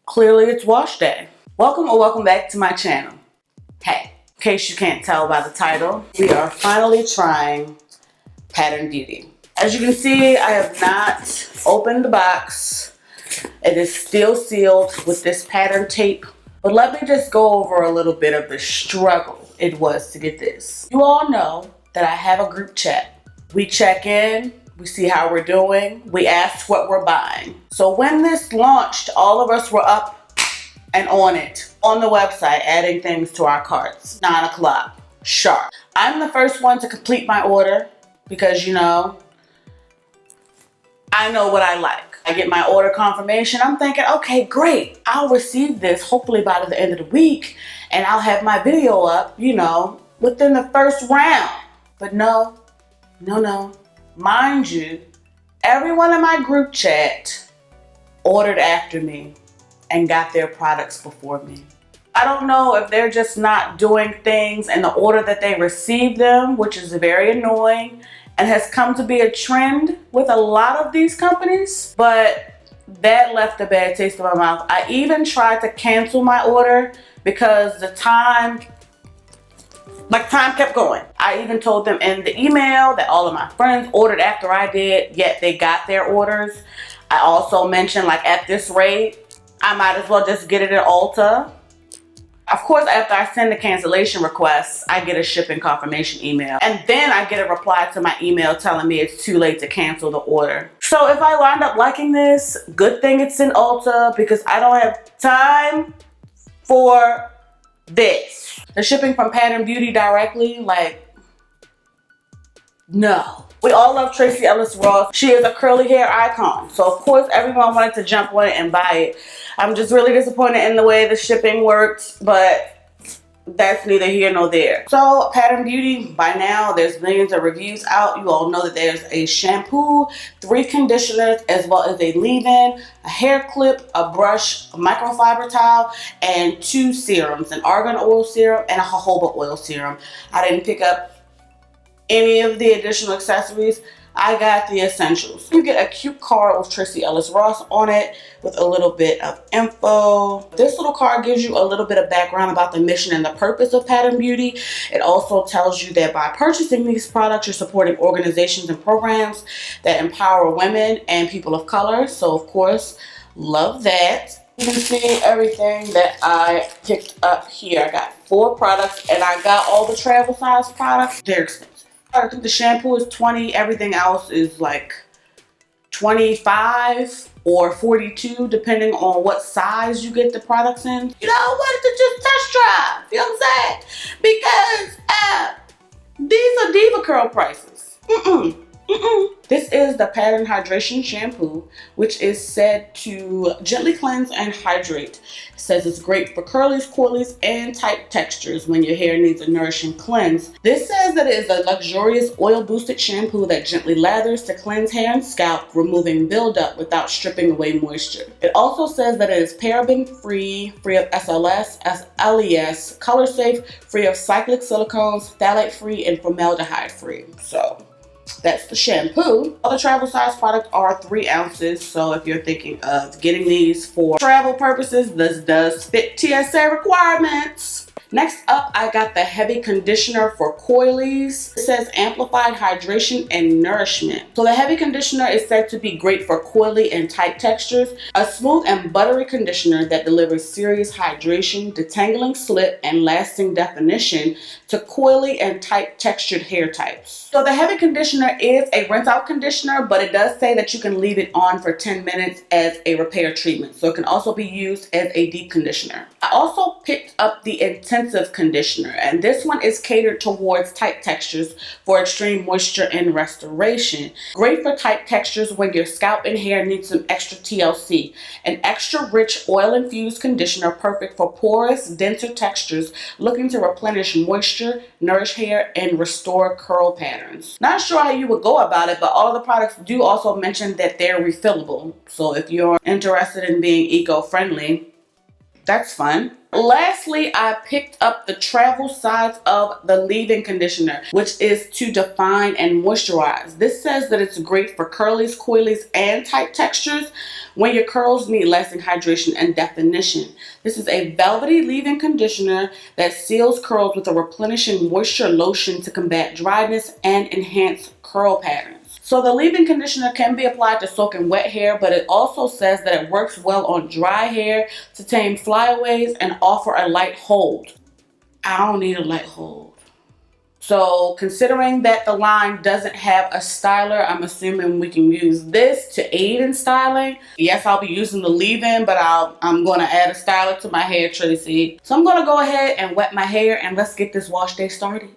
Clearly it's wash day. Welcome or welcome back to my channel. Hey, in case you can't tell by the title, we are finally trying Pattern Beauty. As you can see, I have not opened the box. It is still sealed with this pattern tape. But let me just go over a little bit of the struggle it was to get this. You all know that I have a group chat. We check in, we see how we're doing, we ask what we're buying. So when this launched, all of us were up and on it, on the website, adding things to our carts. 9 o'clock, sharp. I'm the first one to complete my order because, you know, I know what I like. I get my order confirmation. I'm thinking, okay, great. I'll receive this hopefully by the end of the week and I'll have my video up, you know, within the first round. But no. Mind you, everyone in my group chat ordered after me and got their products before me. I don't know if they're just not doing things in the order that they received them, which is very annoying and has come to be a trend with a lot of these companies, but that left a bad taste in my mouth. I even tried to cancel my order because the time kept going. I even told them in the email that all of my friends ordered after I did, yet they got their orders. I also mentioned, like, at this rate, I might as well just get it at Ulta. Of course, after I send the cancellation request, I get a shipping confirmation email. And then I get a reply to my email telling me it's too late to cancel the order. So if I wind up liking this, good thing it's in Ulta because I don't have time for this. The shipping from Pattern Beauty directly, like, no. We all love Tracee Ellis Ross. She is a curly hair icon. So of course everyone wanted to jump on it and buy it. I'm just really disappointed in the way the shipping worked, but that's neither here nor there. So Pattern Beauty, by now there's millions of reviews out. You all know that there's a shampoo, 3 conditioners, as well as a leave-in, a hair clip, a brush, a microfiber towel, and 2 serums, an argan oil serum and a jojoba oil serum. I didn't pick up any of the additional accessories. I got the essentials. You get a cute card with Tracee Ellis Ross on it with a little bit of info. This little card gives you a little bit of background about the mission and the purpose of Pattern Beauty. It also tells you that by purchasing these products, you're supporting organizations and programs that empower women and people of color. So of course, love that. You can see everything that I picked up here. I got 4 products and I got all the travel size products. They're expensive. I think the shampoo is $20, everything else is like $25 or $42 depending on what size you get the products in. You know, I wanted to just test drive, you know what I'm saying? Because these are Diva Curl prices. This is the Pattern Hydration Shampoo, which is said to gently cleanse and hydrate. It says it's great for curlies, coilies, and tight textures when your hair needs a nourishing cleanse. This says that it is a luxurious oil-boosted shampoo that gently lathers to cleanse hair and scalp, removing buildup without stripping away moisture. It also says that it is paraben-free, free of SLS, LES, color-safe, free of cyclic silicones, phthalate-free, and formaldehyde-free. So that's the shampoo. Other travel size products are 3 ounces. So if you're thinking of getting these for travel purposes, this does fit TSA requirements. Next up, I got the heavy conditioner for coilies. It says amplified hydration and nourishment. So the heavy conditioner is said to be great for coily and tight textures. A smooth and buttery conditioner that delivers serious hydration, detangling slip, and lasting definition to coily and tight textured hair types. So the heavy conditioner is a rinse out conditioner, but it does say that you can leave it on for 10 minutes as a repair treatment. So it can also be used as a deep conditioner. I also picked up the intensive conditioner, and this one is catered towards tight textures for extreme moisture and restoration. Great for tight textures when your scalp and hair need some extra TLC. An extra rich oil infused conditioner perfect for porous, denser textures looking to replenish moisture, nourish hair, and restore curl patterns. Not sure how you would go about it, but all of the products do also mention that they're refillable. So if you're interested in being eco-friendly, that's fun. Lastly, I picked up the travel size of the leave-in conditioner, which is to define and moisturize. This says that it's great for curlies, coilies, and tight textures, when your curls need lasting hydration and definition. This is a velvety leave-in conditioner that seals curls with a replenishing moisture lotion to combat dryness and enhance curl patterns. So the leave-in conditioner can be applied to soaking wet hair, but it also says that it works well on dry hair to tame flyaways and offer a light hold. I don't need a light hold. So considering that the line doesn't have a styler, I'm assuming we can use this to aid in styling. Yes, I'll be using the leave-in, but I'm going to add a styler to my hair, Tracee. So I'm going to go ahead and wet my hair and let's get this wash day started.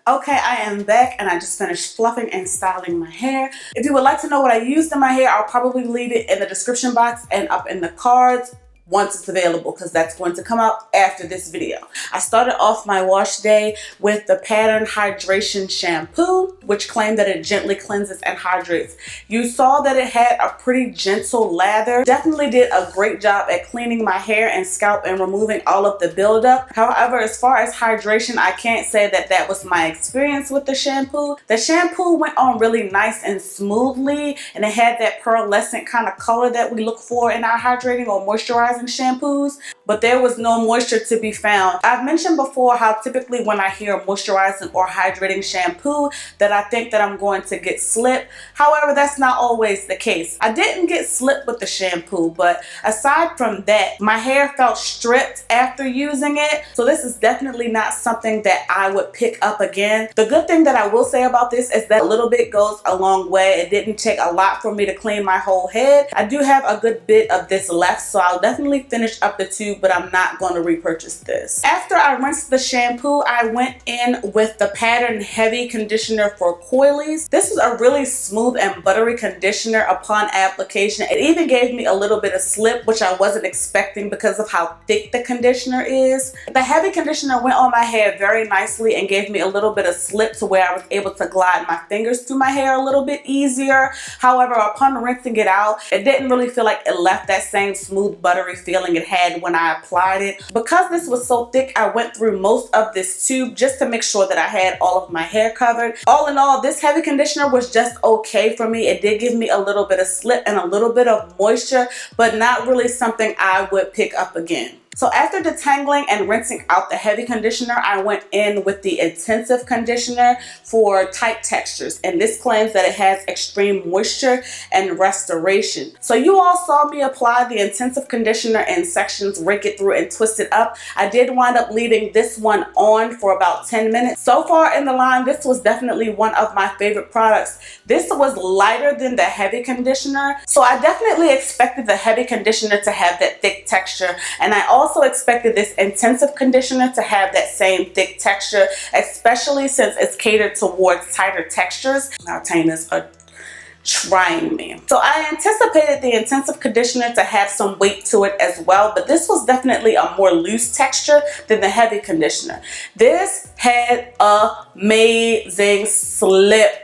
Okay, I am back and I just finished fluffing and styling my hair. If you would like to know what I used in my hair, I'll probably leave it in the description box and up in the cards once it's available, because that's going to come out after this video. I started off my wash day with the Pattern Hydration Shampoo, which claimed that it gently cleanses and hydrates. You saw that it had a pretty gentle lather. Definitely did a great job at cleaning my hair and scalp and removing all of the buildup. However, as far as hydration, I can't say that that was my experience with the shampoo. The shampoo went on really nice and smoothly, and it had that pearlescent kind of color that we look for in our hydrating or moisturizing shampoos, but there was no moisture to be found. I've mentioned before how typically when I hear moisturizing or hydrating shampoo that I think that I'm going to get slip. However, that's not always the case. I didn't get slip with the shampoo, but aside from that, my hair felt stripped after using it. So this is definitely not something that I would pick up again. The good thing that I will say about this is that a little bit goes a long way. It didn't take a lot for me to clean my whole head. I do have a good bit of this left, so I'll definitely finish up the tube, but I'm not going to repurchase this. After I rinsed the shampoo, I went in with the Pattern Heavy Conditioner for Coilies. This is a really smooth and buttery conditioner upon application. It even gave me a little bit of slip, which I wasn't expecting because of how thick the conditioner is. The heavy conditioner went on my hair very nicely and gave me a little bit of slip to where I was able to glide my fingers through my hair a little bit easier. However, upon rinsing it out, it didn't really feel like it left that same smooth, buttery feeling it had when I applied it. Because this was so thick, I went through most of this tube just to make sure that I had all of my hair covered. All in all, this heavy conditioner was just okay for me. It did give me a little bit of slip and a little bit of moisture, but not really something I would pick up again. So after detangling and rinsing out the heavy conditioner, I went in with the intensive conditioner for tight textures. And this claims that it has extreme moisture and restoration. So you all saw me apply the intensive conditioner in sections, rake it through and twist it up. I did wind up leaving this one on for about 10 minutes. So far in the line, this was definitely one of my favorite products. This was lighter than the heavy conditioner. So I definitely expected the heavy conditioner to have that thick texture. And I also also expected this intensive conditioner to have that same thick texture, especially since it's catered towards tighter textures. Now, Tina's trying me. So I anticipated the intensive conditioner to have some weight to it as well, but this was definitely a more loose texture than the heavy conditioner. This had amazing slip.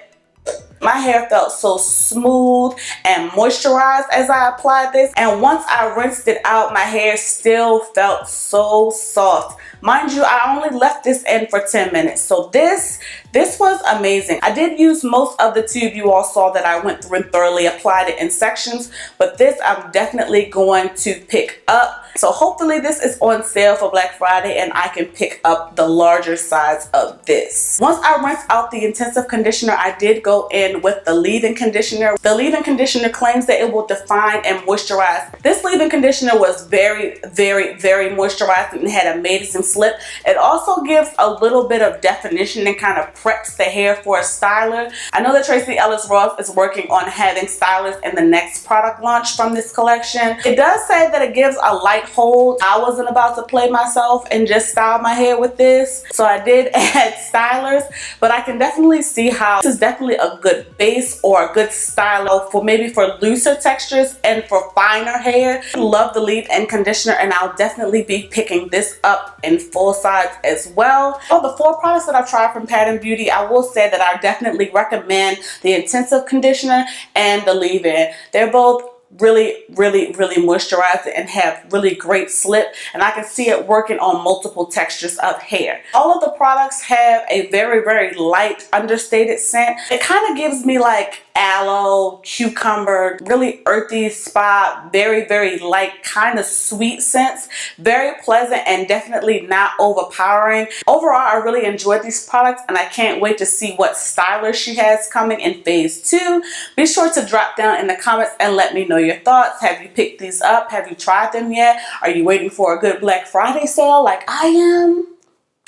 My hair felt so smooth and moisturized as I applied this, and once I rinsed it out, my hair still felt so soft. Mind you, I only left this in for 10 minutes, so this was amazing. I did use most of the tube. You all saw that I went through and thoroughly applied it in sections, but this I'm definitely going to pick up. So hopefully this is on sale for Black Friday and I can pick up the larger size of this. Once I rinsed out the intensive conditioner, I did go in with the leave-in conditioner. The leave-in conditioner claims that it will define and moisturize. This leave-in conditioner was very, very, very moisturized and had amazing slip. It also gives a little bit of definition and kind of preps the hair for a styler. I know that Tracee Ellis Ross is working on having stylers in the next product launch from this collection. It does say that it gives a light hold. I wasn't about to play myself and just style my hair with this, so I did add stylers, but I can definitely see how this is definitely a good base or a good styler for maybe for looser textures and for finer hair. I love the leave-in conditioner and I'll definitely be picking this up in full size as well. Of the 4 products that I've tried from Pattern Beauty, I will say that I definitely recommend the intensive conditioner and the leave-in. They're both really, really, really moisturizing and have really great slip, and I can see it working on multiple textures of hair. All of the products have a very, very light, understated scent. It kind of gives me like aloe, cucumber, really earthy spa, very, very light, kind of sweet scents. Very pleasant and definitely not overpowering. Overall, I really enjoyed these products and I can't wait to see what styler she has coming in phase 2. Be sure to drop down in the comments and let me know your thoughts. Have you picked these up? Have you tried them yet? Are you waiting for a good Black Friday sale like I am?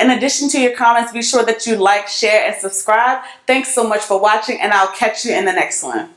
In addition to your comments, be sure that you like, share, and subscribe. Thanks so much for watching, and I'll catch you in the next one.